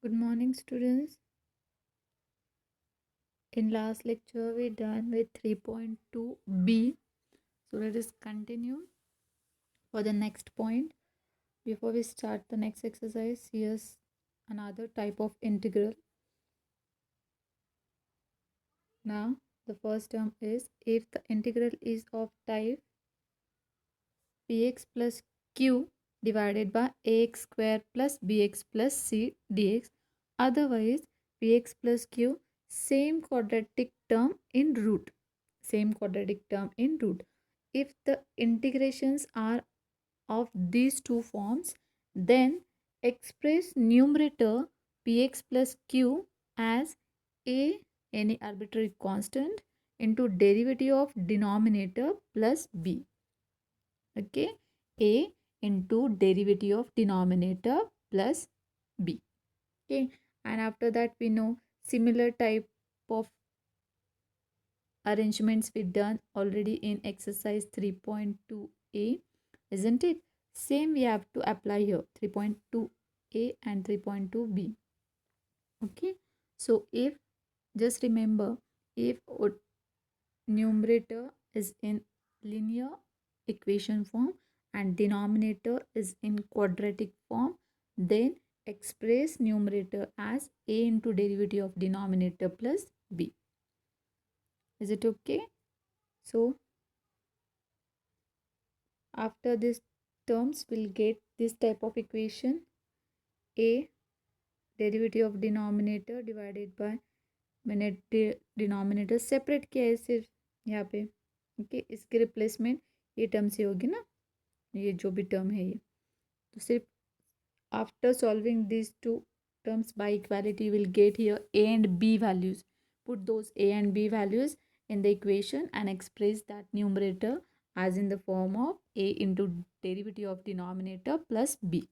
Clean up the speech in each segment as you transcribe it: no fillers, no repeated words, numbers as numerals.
Good morning, students. In last lecture, we done with 3.2b. So let us continue for the next point. Before we start the next exercise, here's another type of integral. Now, the first term is if the integral is of type px plus q divided by ax square plus bx plus c dx. Otherwise, px plus q same quadratic term in root. Same quadratic term in root. If the integrations are of these two forms, then express numerator px plus q as a any arbitrary constant into derivative of denominator plus b. Okay, a into derivative of denominator plus b. Okay, and after that we know similar type of arrangements we done already in exercise 3.2a, isn't it? Same we have to apply here, 3.2a and 3.2b. Okay, so if just remember, if numerator is in linear equation form and denominator is in quadratic form, then express numerator as a into derivative of denominator plus b. Is it okay? So after this terms we'll get this type of equation: a derivative of denominator divided by, मैंने denominator separate किया है सिर्फ यहाँ पे. Okay, इसके replacement ये term से होगी ना, ये जो भी टर्म है ये, तो सिर्फ after solving this two terms by equality will get here a and b values. Put those a and b values in the equation and express that numerator as in the form of a into derivative of denominator plus b.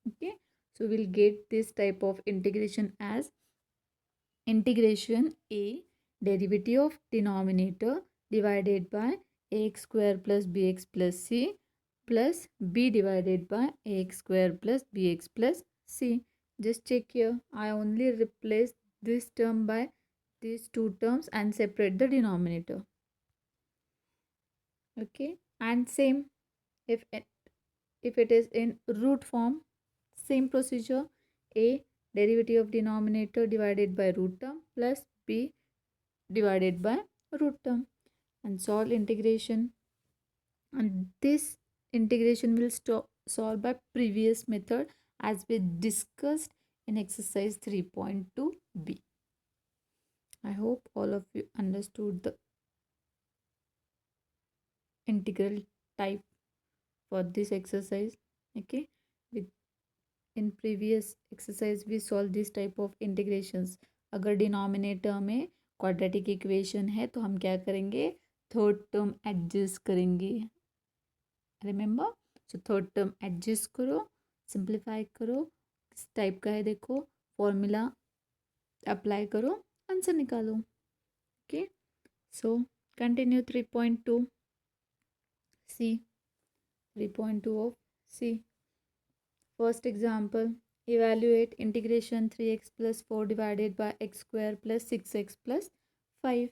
Okay, so we'll get this type of integration as integration a derivative of denominator divided by ax square plus bx plus c plus b divided by ax square plus bx plus c. Just check here, I only replace this term by these two terms and separate the denominator. Okay, and same if it is in root form, same procedure: a derivative of denominator divided by root term plus b divided by root term, and solve integration. And this integration will solve by previous method as we discussed in exercise 3.2b. I hope all of you understood the integral type for this exercise. Okay, with in previous exercise we solve this type of integrations. अगर denominator में quadratic equation है तो हम क्या करेंगे, third term adjust करेंगे. Remember, so third term adjust करो, simplify करो, किस टाइप का है देखो, फॉर्मूला अप्लाई करो, आंसर निकालो. Okay, so continue 3.2 C, 3.2 of C. First example, evaluate integration 3x plus 4 divided by x square plus 6x plus 5.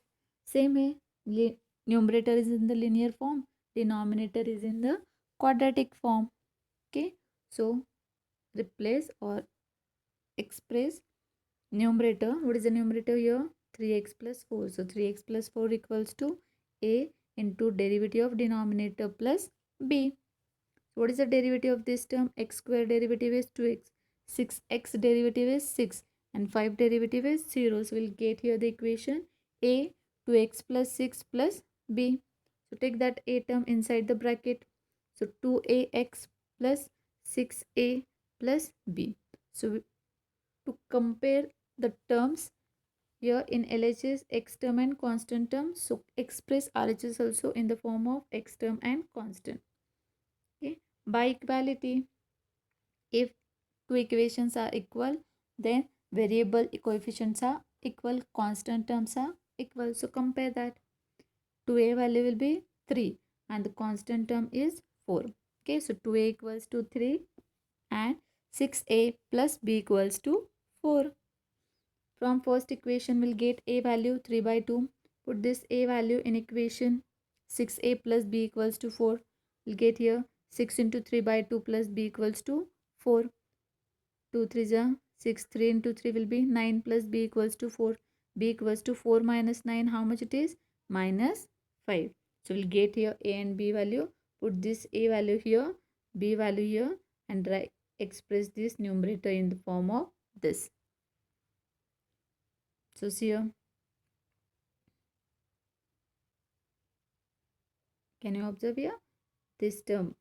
Same है, numerator is in the linear form, denominator is in the quadratic form. Okay, so replace or express numerator. What is the numerator here? 3x plus 4. So 3x plus 4 equals to a into derivative of denominator plus b. What is the derivative of this term? X square derivative is 2x, 6x derivative is 6, and 5 derivative is 0. So we'll get here the equation a 2x plus 6 plus b. So take that a term inside the bracket. So 2ax plus 6a plus b. So to compare the terms here in LHS, x term and constant term, so express RHS also in the form of x term and constant. Okay, by equality, if two equations are equal, then variable coefficients are equal, constant terms are equal. So compare that. 2a value will be 3 and the constant term is 4. Okay, so 2a equals to 3 and 6a plus b equals to 4. From first equation we'll get a value 3 by 2. Put this a value in equation 6a plus b equals to 4. We'll get here 6 into 3 by 2 plus b equals to 4. 2 3 is 6. 3 into 3 will be 9 plus b equals to 4. B equals to 4 minus 9. How much it is? Minus 5. So we'll get here a and b value. Put this a value here, b value here, and express this numerator in the form of this. So see here. Can you observe here? This term.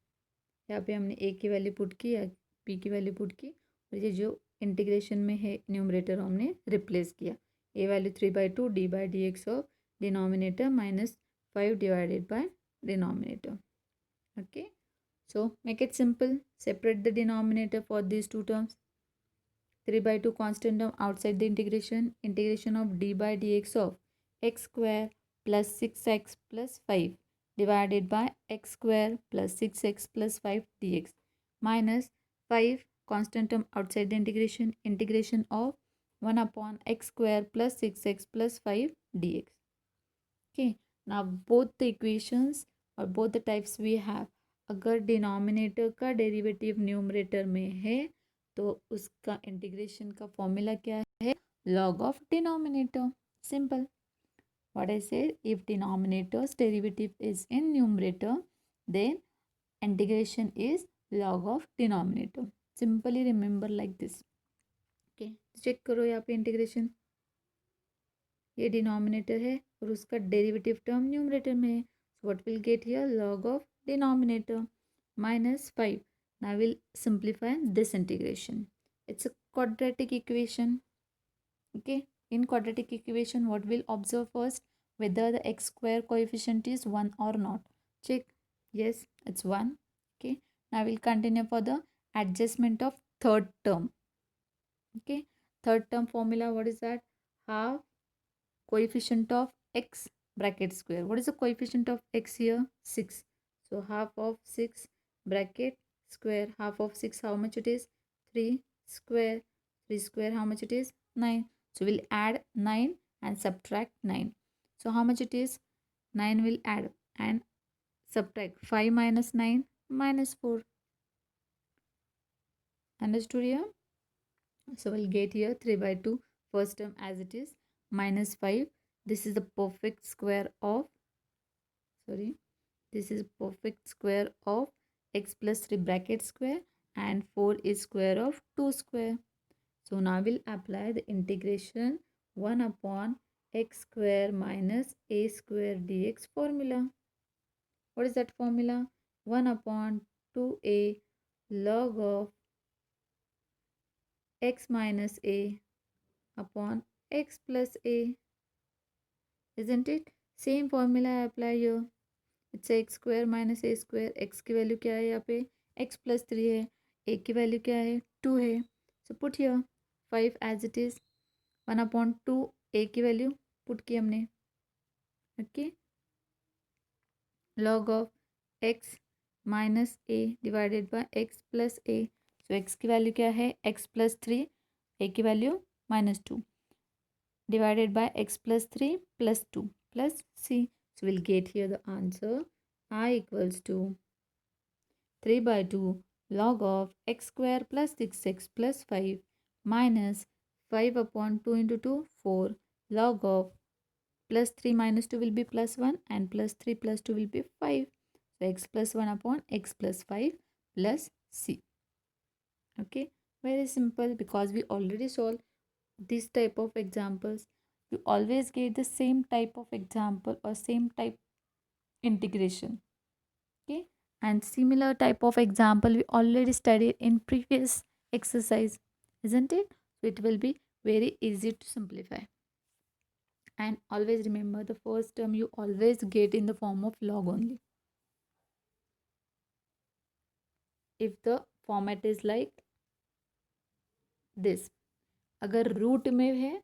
यहाँ पे हमने a की value put की या b की value put की और ये जो इंटीग्रेशन में है न्यूमरेटर हमने रिप्लेस किया. a value 3 by 2 d by dx of denominator minus 5 divided by denominator. Okay. So make it simple. Separate the denominator for these two terms. 3 by 2 constant term outside the integration. Integration of d by dx of x square plus 6x plus 5 divided by x square plus 6x plus 5 dx minus 5 constant term outside the integration. Integration of 1 upon x square plus 6x plus 5 dx. Okay. Now both the equations or both the types we have. अगर denominator का derivative numerator में है तो उसका integration का formula क्या है? Log of denominator. Simple. What I said, if denominator's derivative is in numerator, then integration is log of denominator. Simply remember like this. Okay. Check करो यहाँ पे इंटीग्रेशन. ये डिनोमिनेटर है और उसका डेरिवेटिव टर्म न्यूमरेटर में है. So what we'll get here? Log of denominator minus 5. Now we'll simplify this integration. It's a quadratic equation. Okay. In quadratic equation, what we'll observe first? Whether the x square coefficient is 1 or not. Check. Yes, it's 1. Okay. Now we'll continue for the adjustment of third term. Okay. Third term formula, what is that? Half coefficient of x bracket square. What is the coefficient of x here? 6. So half of 6 bracket square. Half of 6, how much it is? 3 square. 3 square, how much it is? 9. So we'll add 9 and subtract 9. So how much it is? 9 will add and subtract. 5 minus 9 minus 4. Understood here? So we'll get here 3 by 2 first term as it is minus 5. This is the perfect square of x plus 3 bracket square and 4 is square of 2 square. So now we'll apply the integration 1 upon x square minus a square dx formula. What is that formula? 1 upon 2a log of x minus a upon x plus a. Isn't it? Same formula I apply here. It's x square minus a square. x की value क्या है यहाँ पे? x plus 3 है. a की value क्या है? 2 है. So put here 5 as it is. 1 upon 2 a की वैल्यू पुट की हमने. Okay. Log of x minus a divided by x plus a. So x की वैल्यू क्या है? x plus 3. a की value minus 2. Divided by x plus 3 plus 2 plus c. So we'll get here the answer. I equals to 3 by 2 log of x square plus 6x plus 5 minus 5 upon 2 into 2 4 log of plus 3 minus 2 will be plus 1 and plus 3 plus 2 will be 5. So x plus 1 upon x plus 5 plus c. Okay. Very simple because we already solved this type of examples. You always get the same type of example or same type integration. Okay. And similar type of example we already studied in previous exercise, isn't it? So it will be very easy to simplify. And always remember the first term you always get in the form of log only. If the format is like this, अगर root में है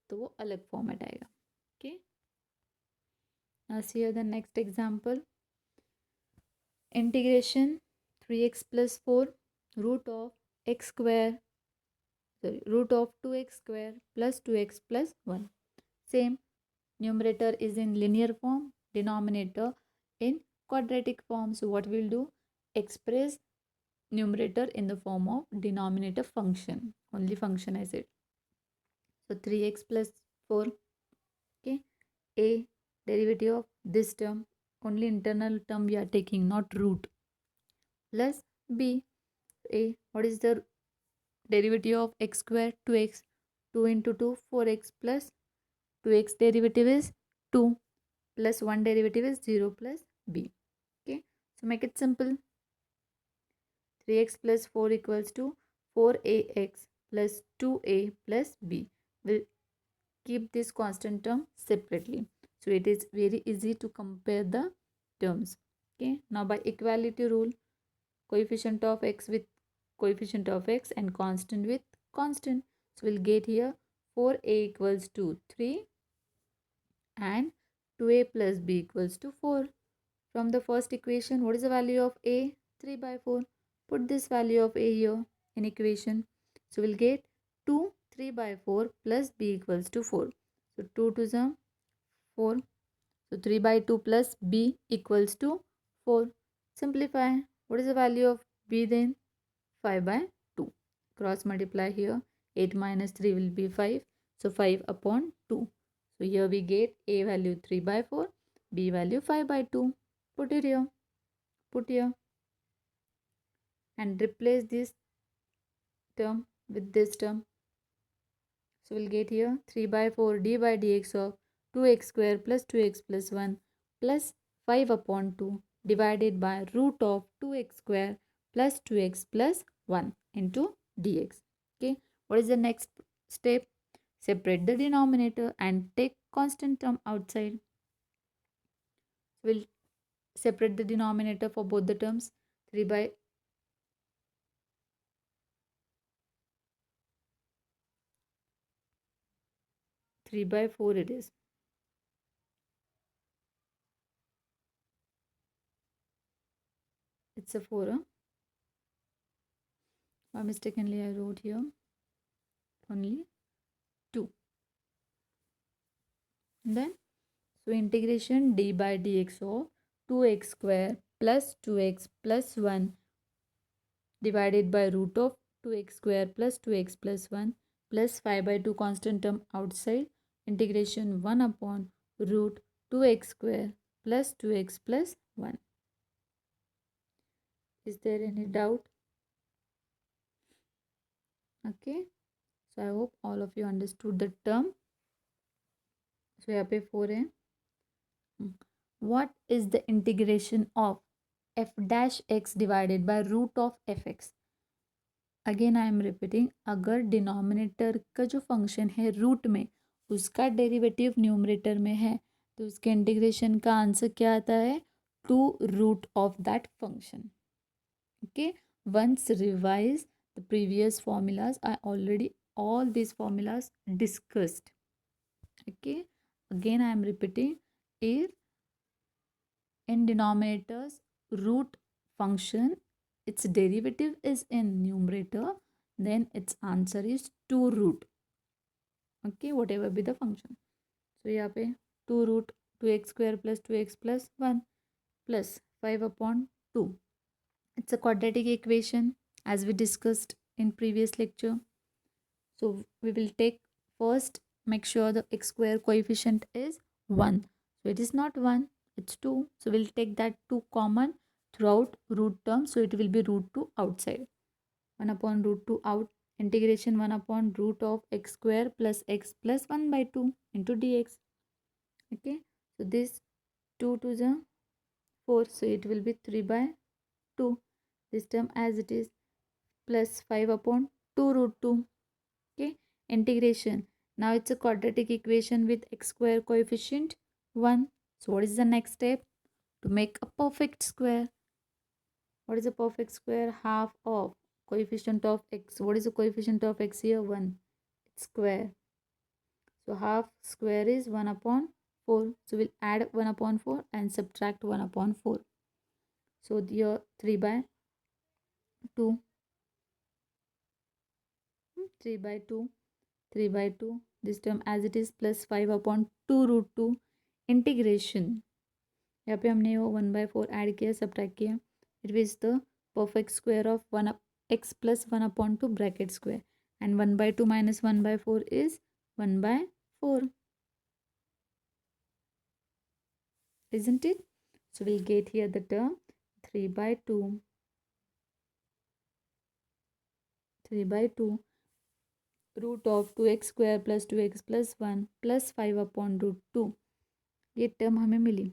तो वो अलग format आएगा. Okay. Now see here the next example. Integration 3x plus 4 root of x square sorry, root of 2x square plus 2x plus 1. Same, numerator is in linear form, denominator in quadratic form. So what we'll do, express numerator in the form of denominator function, only function I said. So 3x plus 4, okay, a derivative of this term, only internal term we are taking, not root, plus b, a, what is the derivative of x square, 2x, 2 into 2, 4x plus 2x derivative is 2 plus 1 derivative is 0 plus b. Okay, so make it simple. 3x plus 4 equals to 4ax plus 2a plus b. We'll keep this constant term separately. So it is very easy to compare the terms. Okay, now by equality rule, coefficient of x with coefficient of x and constant with constant. So we'll get here 4a equals to 3 and 2a plus b equals to 4. From the first equation, what is the value of a? 3 by 4. Put this value of a here in equation. So we'll get 2, 3 by 4 plus b equals to 4. So 2 to the 4. So 3 by 2 plus b equals to 4. Simplify. What is the value of b then? 5 by 2. Cross multiply here. 8 minus 3 will be 5. So 5 upon 2. So here we get a value 3 by 4, b value 5 by 2. Put it here. Put here. And replace this term with this term. So we'll get here 3 by 4 d by dx of 2x square plus 2x plus 1 plus 5 upon 2 divided by root of 2x square plus 2x plus 1 into dx. Okay, what is the next step? Separate the denominator and take constant term outside. We'll separate the denominator for both the terms. 3 by 3 by 4 it is. It's a 4, huh? Or mistakenly I wrote here only 2. And then, so integration d by dx of 2x square plus 2x plus 1 divided by root of 2x square plus 2x plus 1 plus 5 by 2 constant term outside, integration 1 upon root 2x square plus 2x plus 1. Is there any doubt? Okay, so I hope all of you understood the term. So यहाँ पे 4 है. What is the integration of f dash x divided by root of fx? Again I am repeating, अगर denominator का जो function है root में उसका derivative numerator में है तो उसके इंटीग्रेशन का आंसर क्या आता है? 2 root of that function. Okay, once revise the previous formulas, I already all these formulas discussed. Okay, again I am repeating, if in denominators root function its derivative is in numerator, then its answer is 2 root. Okay, whatever be the function. So यहाँ पे 2 root 2x square plus 2x plus 1 plus 5 upon 2. It's a quadratic equation as we discussed in previous lecture. So we will take first, make sure the x square coefficient is 1. So it is not 1, it's 2. So we'll take that 2 common throughout root term. So it will be root 2 outside. 1 upon root 2 out. Integration 1 upon root of x square plus x plus 1 by 2 into dx. Okay. So this 2 to the 4. So it will be 3 by 2. This term as it is plus 5 upon 2 root 2. Okay, integration. Now it's a quadratic equation with x square coefficient 1. So what is the next step? To make a perfect square. What is a perfect square? Half of coefficient of x. What is the coefficient of x here? 1. It's square. So half square is 1 upon 4. So we'll add 1 upon 4 and subtract 1 upon 4. So here 3 by 2. 3/2 this term as it is plus 5/2 √2 integration. यहाँ पे हमने वो 1/4 add किया, subtract किया. It is the perfect square of 1x plus 1/2 bracket square and 1/2 minus 1/4 is 1/4, isn't it? So we'll get here the term 3/2 root of 2x square plus 2x plus 1 plus 5/2. ये term हमें मिली.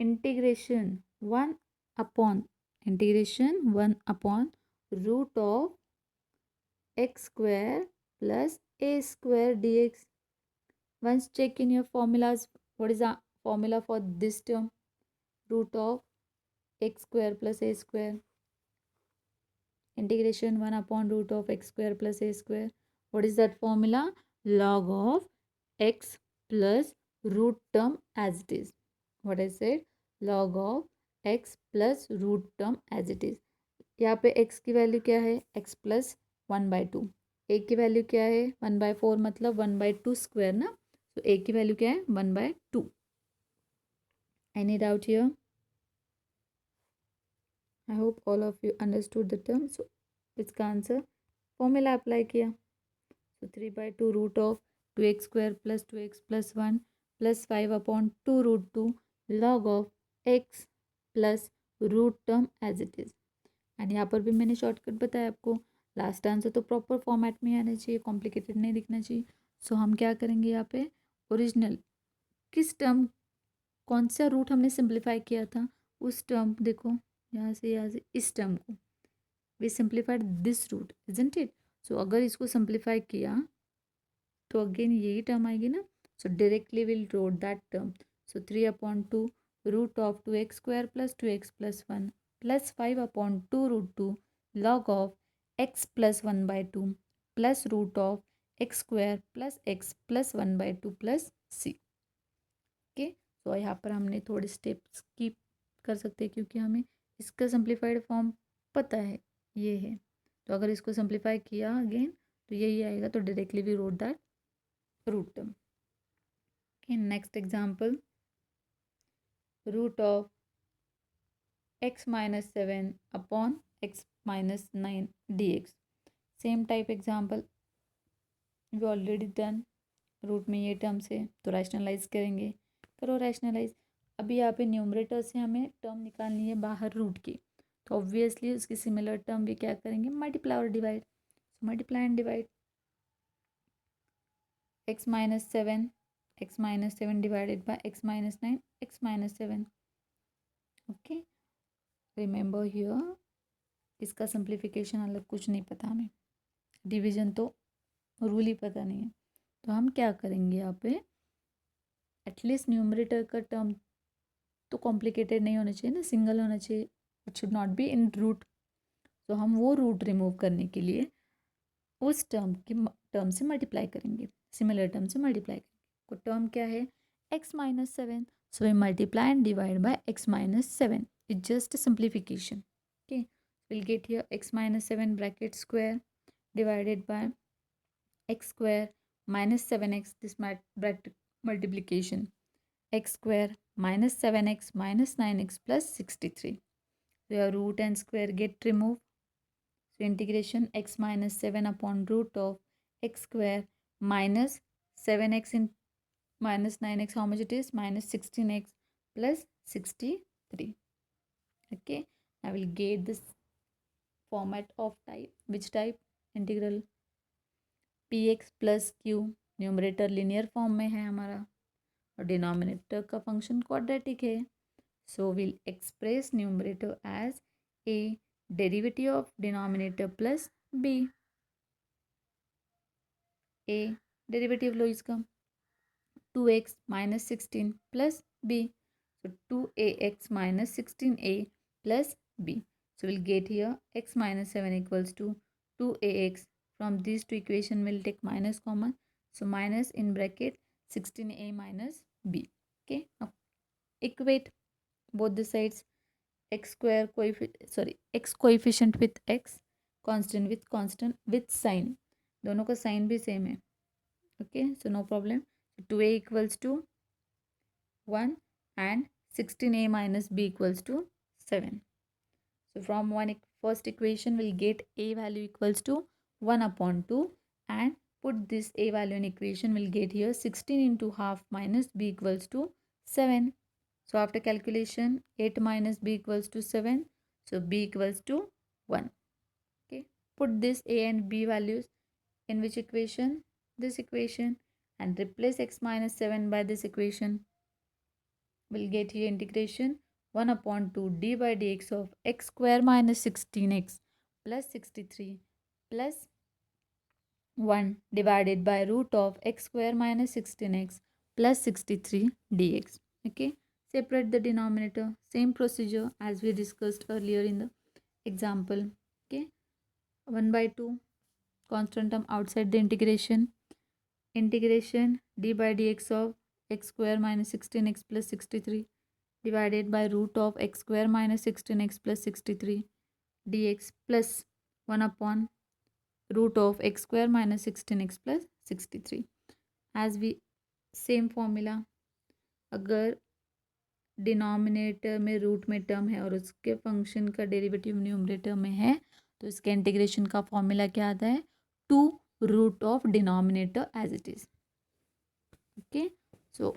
Integration 1 upon root of x square plus a square dx. Once check in your formulas, what is the formula for this term? Root of x square plus a square. Integration 1 upon root of x square plus a square. What is that formula? Log of x plus root term as it is. What I said? Log of x plus root term as it is. यहाँ पे x की value क्या है? x plus 1/2. a की value क्या है? 1/4 मतलब 1/2 square ना. तो a की वैल्यू क्या है? 1/2. Any doubt here? I hope all of you understood the term. So इसका आंसर फॉर्मूला अप्लाई किया. So 3/2 root of 2x square plus 2x plus 1 plus 5/2 √2 log of x plus root term as it is. And यहाँ पर भी मैंने shortcut बताया आपको. Last answer तो proper format में आना चाहिए, कॉम्प्लिकेटेड नहीं दिखना चाहिए. सो हम क्या करेंगे यहाँ पे? ओरिजिनल किस टर्म, कौन सा रूट हमने सिंप्लीफाई किया था उस टर्म, देखो यहाँ से इस टर्म को we simplified this root, isn't it? So अगर इसको सिंप्लीफाई किया तो अगेन यही टर्म आएगी ना. So directly will wrote that term. So 3/2 root of 2x square plus 2x plus 1 plus 5/2 √2 log of x plus 1/2 plus root of x square plus x plus 1/2 plus c. Okay, तो यहाँ पर हमने थोड़े steps skip कर सकते हैं क्योंकि हमें इसका सिंप्लीफाइड फॉर्म पता है ये है. तो अगर इसको सिंप्लीफाई किया अगेन तो यही आएगा. तो directly we wrote that root term. Okay, next example, root of x minus 7 upon x minus 9 dx. Same type example we already done. Root में ये टर्म से तो रैशनलाइज करेंगे. करो रैशनलाइज. अभी यहाँ पे न्यूमरेटर से हमें टर्म निकालनी है बाहर रूट की. तो ऑब्वियसली उसकी सिमिलर टर्म भी क्या करेंगे? मल्टीप्लाई और divide. Multiply and divide. x minus 7 divided by x minus 9 x minus 7. okay, remember here इसका सिंप्लीफिकेशन अलग कुछ नहीं पता हमें, डिवीजन तो रूल ही पता नहीं है. तो हम क्या करेंगे यहाँ पे? एटलीस्ट न्यूमरेटर का टर्म तो कॉम्प्लिकेटेड नहीं होना चाहिए ना, सिंगल होना चाहिए. It should not be in root. तो हम वो रूट रिमूव करने के लिए उस टर्म से मल्टीप्लाई करेंगे, सिमिलर टर्म से मल्टीप्लाई करेंगे. को टर्म क्या है? x minus 7. So we multiply and divide by x minus 7. It's just a simplification. Okay, we'll get here x minus 7 bracket square divided by x square minus 7x, this bracket multiplication, x square minus 7x minus 9x plus 63. So your root and square get removed. So integration x minus 7 upon root of x square minus 7x in minus 9x, how much it is? Minus 16x plus 63. Okay, I will get this format of type. Which type? Integral px plus q. Numerator linear form में है हमारा और denominator का function quadratic है. So will express numerator as a derivative of denominator plus b. a derivative लो इसका 2x minus 16 plus b. So 2ax minus 16a plus b. So we'll get here x minus 7 equals to 2ax. From these two equation we'll take minus common. So minus in bracket 16a minus b. Okay, now equate both the sides. X coefficient with x, constant with sign. दोनों का sign भी same है. Okay, so no problem. 2a equals to 1 and 16a minus b equals to 7. So from first equation we'll get a value equals to 1 upon 2, and put this a value in equation, we'll get here 16 into half minus b equals to 7. So after calculation 8 minus b equals to 7. So b equals to 1. Okay. Put this a and b values in which equation? This equation, and replace x minus 7 by this equation. We'll get here integration 1 upon 2 d by dx of x square minus 16x plus 63 plus 1 divided by root of x square minus 16x plus 63 dx. Okay, separate the denominator. Same procedure as we discussed earlier in the example. Okay, 1 by 2 constant term outside the integration. Integration d by dx of x square minus 16x plus 63 divided by root of x square minus 16x plus 63 dx plus 1 upon root of x square minus 16x plus 63. As we same formula, अगर denominator में root में term है और उसके function का derivative numerator में है तो इसके इंटीग्रेशन का फॉर्मूला क्या आता है? 2 root of denominator as it is. Okay, so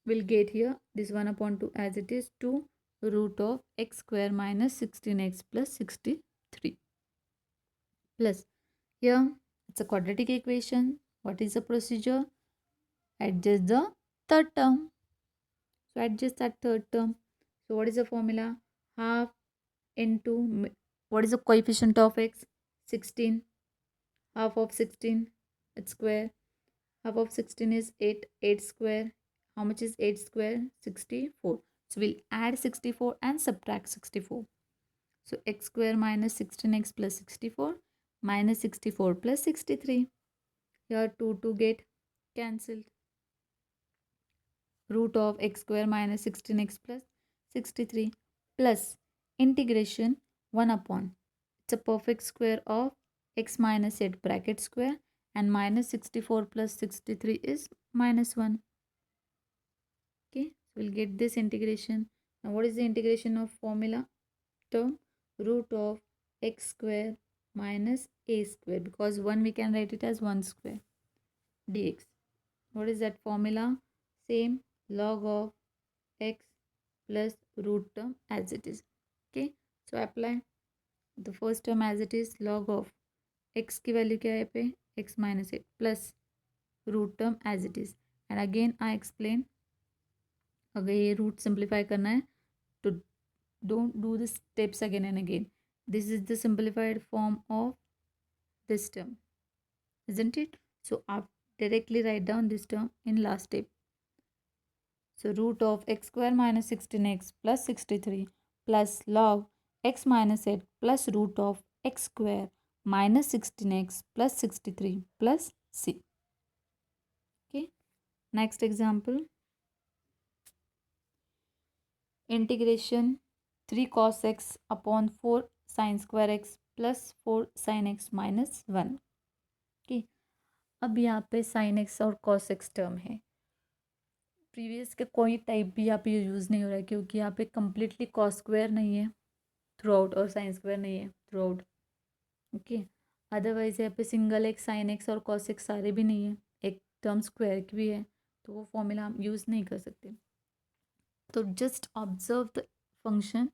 we'll get here this 1 upon 2 as it is 2 root of x square minus 16x plus 63 plus here it's a quadratic equation. What is the procedure? Adjust the third term. So adjust that third term. So what is the formula? Half into what is the coefficient of x? 16. Half of 16 it's square. Half of 16 is 8. 8 square. How much is 8 square? 64. So we'll add 64 and subtract 64. So x square minus 16x plus 64 minus 64 plus 63. Here 2 get cancelled. Root of x square minus 16x plus 63 plus integration 1 upon. It's a perfect square of x minus 8 bracket square, and minus 64 plus 63 is minus 1. Okay, so we'll get this integration. Now what is the integration of formula term? Root of x square minus a square, because 1 we can write it as 1 square dx. What is that formula? Same, log of x plus root term as it is. Okay, so apply the first term as it is. Log of x की value क्या है पे? x minus 8 plus root term as it is. And again I explain, अगर ये root simplify करना है तो don't do the steps again and again. This is the simplified form of this term, isn't it? So I'll directly write down this term in last step. So root of x square minus 16x plus 63 plus log x minus 8 plus root of x square minus 16x plus 63 plus c. Okay, next example. Integration 3 cos x upon 4 sin square x plus 4 sin x minus 1. Okay, अब यहाँ पे sin x और cos x term है. Previous के कोई type भी यहाँ पे यूज़ नहीं हो रहा है, क्योंकि यहाँ पे कम्प्लीटली cos स्क्वायर नहीं है थ्रू आउट और sin स्क्वायर नहीं है थ्रू आउट. ओके, अदरवाइज यहाँ पे सिंगल एक्स sin x और cos x सारे भी नहीं है, एक टर्म स्क्वायर की भी है, तो वो फॉर्मूला हम यूज़ नहीं कर सकते. तो just observe the function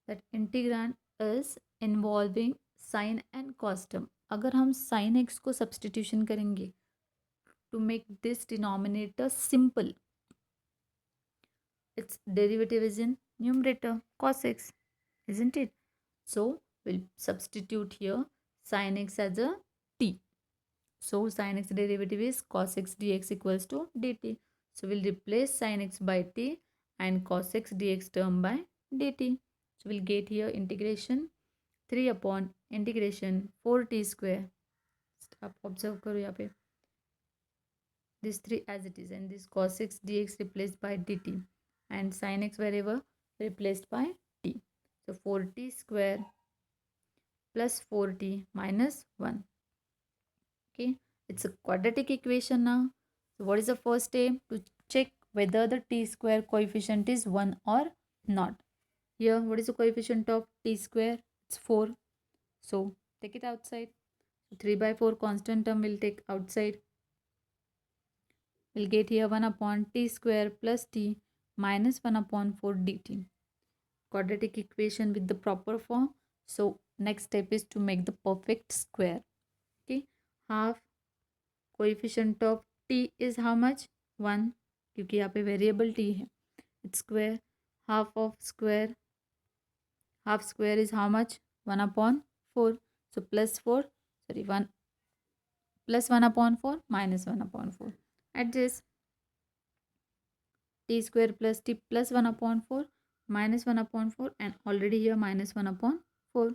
that integrand is involving sine and cos term. अगर हम sin x को सब्सटीट्यूशन करेंगे to make this denominator simple, its derivative is in numerator cos x, isn't it? So we'll substitute here sin x as a t. So sin x derivative is cos x dx equals to dt. So we'll replace sin x by t and cos x dx term by dt. So we'll get here integration 3 upon integration 4t square. आप observe करो यहाँ पे this 3 as it is, and this cos x dx replaced by dt, and sin x wherever replaced by t. So 4t square plus 4t minus 1. Okay, it's a quadratic equation now. So what is the first step to check whether the t square coefficient is 1 or not? Here, what is the coefficient of t square? It's 4. So take it outside. 3 by 4 constant term will take outside. We'll get here 1 upon t square plus t minus 1 upon 4 dt. Quadratic equation with the proper form. So next step is to make the perfect square. Okay, half coefficient of T is how much 1, क्योंकि यहाँ पे variable T है. Its square. Half square is how much 1/4. So +4, sorry 1 +1/4 -1/4. Adjust T square plus T plus 1/4 -1/4 and already here -1/4.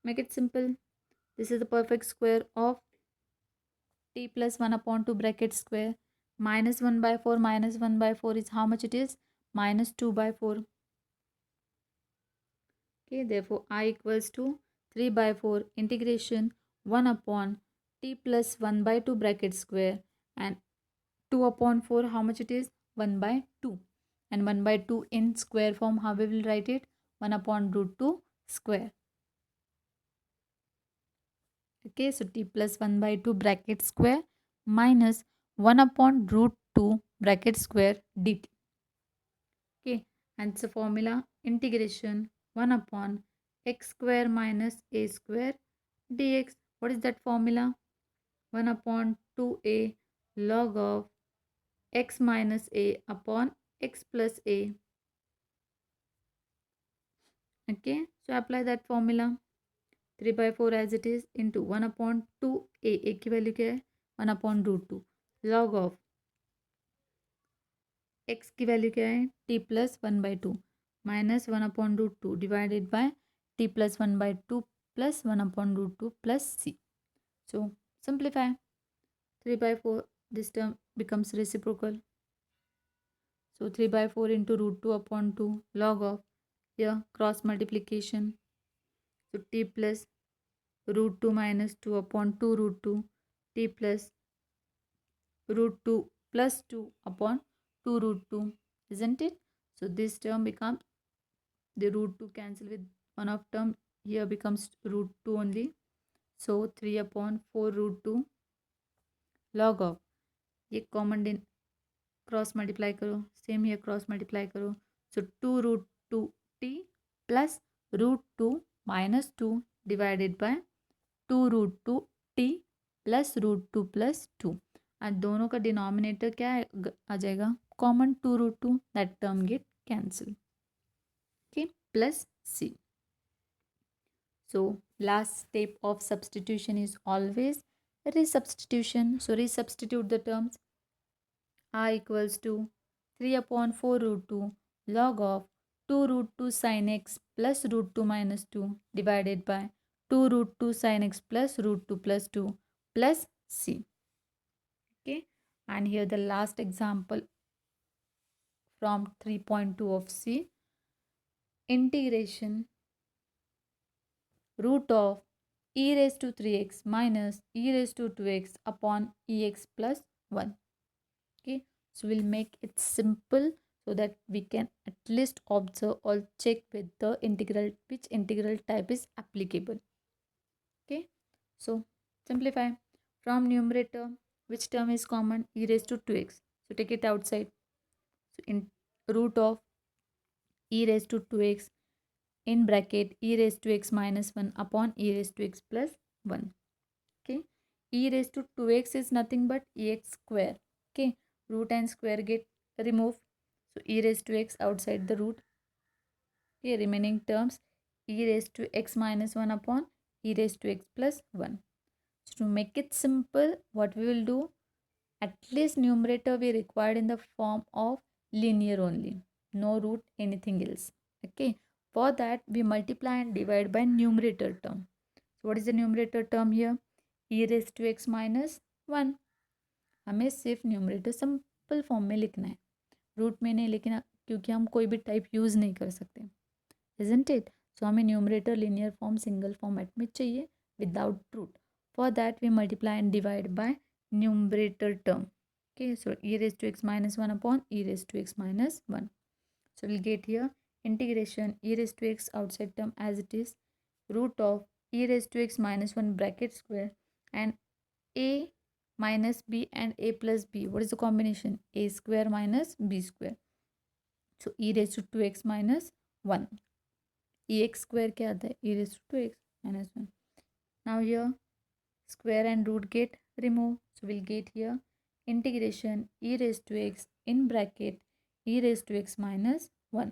Make it simple. This is the perfect square of t plus 1/2 bracket square. -1/4 -1/4 is how much it is? -2/4. Okay, therefore I equals to 3/4 integration 1 upon t plus 1/2 bracket square, and 2/4 how much it is? 1/2. And 1/2 in square form, how we will write it? 1/√2 square. Okay, so t plus 1/2 bracket square minus 1/√2 bracket square dt. Okay, and it's a formula integration 1 upon x square minus a square dx. What is that formula? 1/2a log of x minus a upon x plus a. Okay, so apply that formula. 3/4 as it is into 1/2a. a की value क्या है? 1/√2 log of x की value क्या है? t plus 1/2 minus 1/√2 divided by t plus 1/2 plus 1/√2 plus c. So simplify. 3/4, this term becomes reciprocal. So 3/4 into √2/2 log of, here cross multiplication. So t plus √2 minus 2/2 √2, t plus √2 plus 2 upon 2 √2, isn't it? So this term becomes, the √2 cancel with one of term, here becomes √2 only. So 3/4 √2 log of, ये common दिन cross multiply करो, same here cross multiply करो. So 2 √2 t plus √2 minus 2 divided by 2 √2 t plus √2 plus 2. और दोनों का denominator क्या आ जाएगा? Common 2 √2. That term get cancel. Okay, plus c. So last step of substitution is always resubstitution. So resubstitute the terms. I equals to 3/4 √2 log of 2 √2 sin x plus √2 minus 2 divided by 2 √2 sin x plus √2 plus 2 plus c. Okay, and here the last example from 3.2 of c. Integration root of e raised to 3x minus e raised to 2x upon ex plus 1. Okay, so we'll make it simple so that we can at least observe or check with the integral, which integral type is applicable. Okay, so simplify. From numerator, which term is common? E raised to 2x. So take it outside. So in root of e raised to 2x in bracket e raised to x minus 1 upon e raised to x plus 1. Okay, e raised to 2x is nothing but ex square. Okay, root and square get removed, so e raised to x outside the root. Okay, remaining terms e raised to x minus 1 upon e raised to x plus 1. So to make it simple, what we will do, at least numerator we required in the form of linear only, no root anything else. Okay, for that we multiply and divide by numerator term. So what is the numerator term here? e raised to x minus 1. हमें सिर्फ numerator simple form में लिखना है, root में नहीं लिखना, क्योंकि हम कोई भी टाइप यूज़ नहीं कर सकते, isn't it? सो हमें numerator linear form single format में चाहिए without root. For that we multiply and divide by numerator term. Okay, so e raised to x minus 1 upon e raised to x minus 1. So we'll get here integration e raised to x outside term as it is, root of e raised to x minus 1 bracket square, and a minus b and a plus b. What is the combination? A square minus b square. So e raised to 2x minus 1. Ex square क्या आता है? E raised to 2x minus 1. Now here square and root get removed. So we'll get here integration e raised to x in bracket e raised to x minus 1.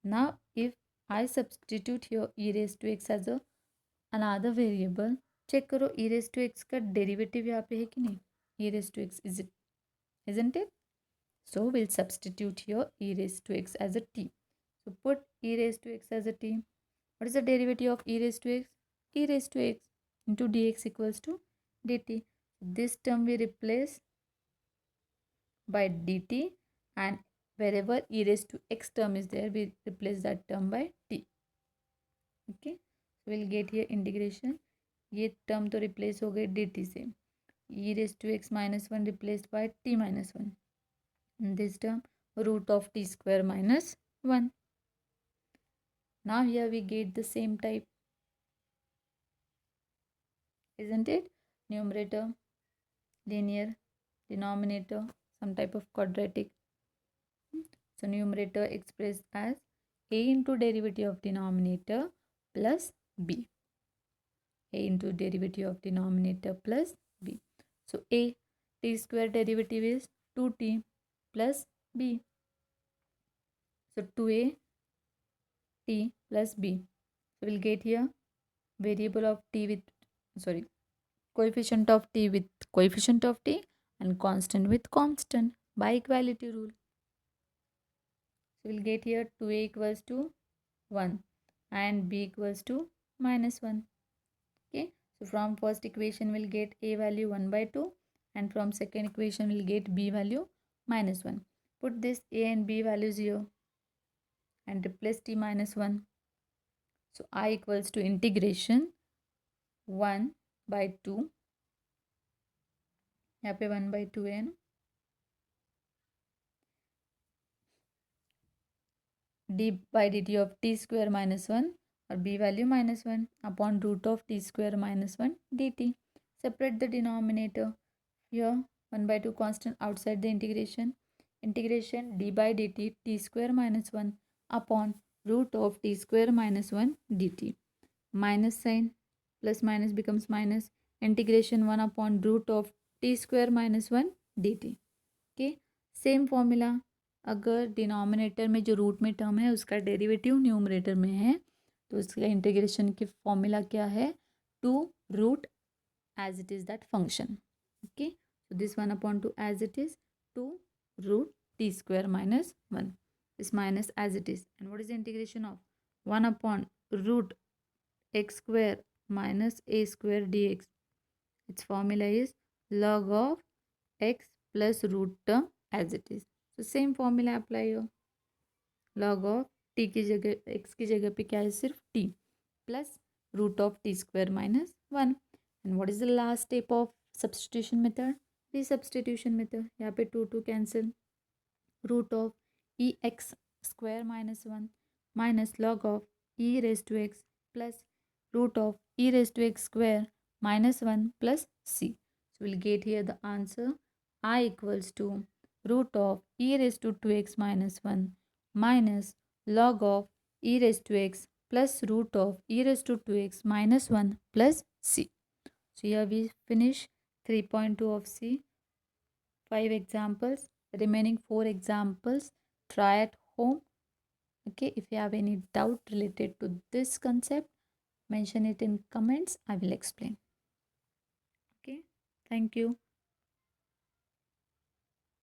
Now if I substitute here e raised to x as a another variable, check करो e raised to x का derivative यहाँ पे है कि नहीं? E raised to x, isn't it? So we'll substitute here e raised to x as a t. So put e raised to x as a t. What is the derivative of e raised to x? E raised to x into dx equals to dt. This term we replace by dt, and wherever e raised to x term is there, we replace that term by t. Okay, so we'll get here integration. ये term तो replace हो गई dt से. E raised to x minus 1 replaced by t minus 1. And this term root of t square minus 1. Now here we get the same type, isn't it? Numerator linear, denominator some type of quadratic. So numerator expressed as a into derivative of denominator plus b. A into derivative of denominator plus b. So a t square derivative is 2t plus b. So 2a t plus b. So we'll get here variable of t with, sorry, coefficient of t with coefficient of t and constant with constant by equality rule. So we'll get here 2a equals to 1 and b equals to minus 1. Okay, so from first equation we'll get a value 1 by 2, and from second equation we'll get b value minus 1. Put this a and b values here and replace t minus 1. So I equals to integration 1 by 2, यहाँ पे 1 by 2 है ना, d by dt of t square minus 1 और b value minus 1 upon root of t square minus 1 dt. Separate the denominator. Here 1 by 2 constant outside the integration. Integration d by dt t square minus 1 upon root of t square minus 1 dt. Minus sign, plus minus becomes minus. Integration 1 upon root of t square minus 1 dt. Okay, same formula. अगर denominator में जो root में term है उसका derivative numerator में है तो उसका इंटीग्रेशन की फॉर्मूला क्या है? Two root as it is that function. Okay, so this 1 upon 2 as it is, 2 root t square minus 1, this minus as it is. And what is the integration of 1 upon root x square minus a square dx? Its formula is log of x plus root term as it is. So same formula apply here. log of t की जगह x की जगह पे क्या है? सिर्फ t plus root of t square minus 1. And what is the last step of substitution method? Resubstitution method. यहाँ पे 2 cancel. Root of ex square minus 1 minus log of e raised to x plus root of e raised to x square minus 1 plus c. So we'll get here the answer I equals to root of e raised to 2x minus 1 minus log of e raised to x plus root of e raised to 2x minus 1 plus c. So here we finish 3.2 of C. 5 examples. Remaining 4 examples. Try at home. Okay, if you have any doubt related to this concept, mention it in comments. I will explain. Okay, thank you.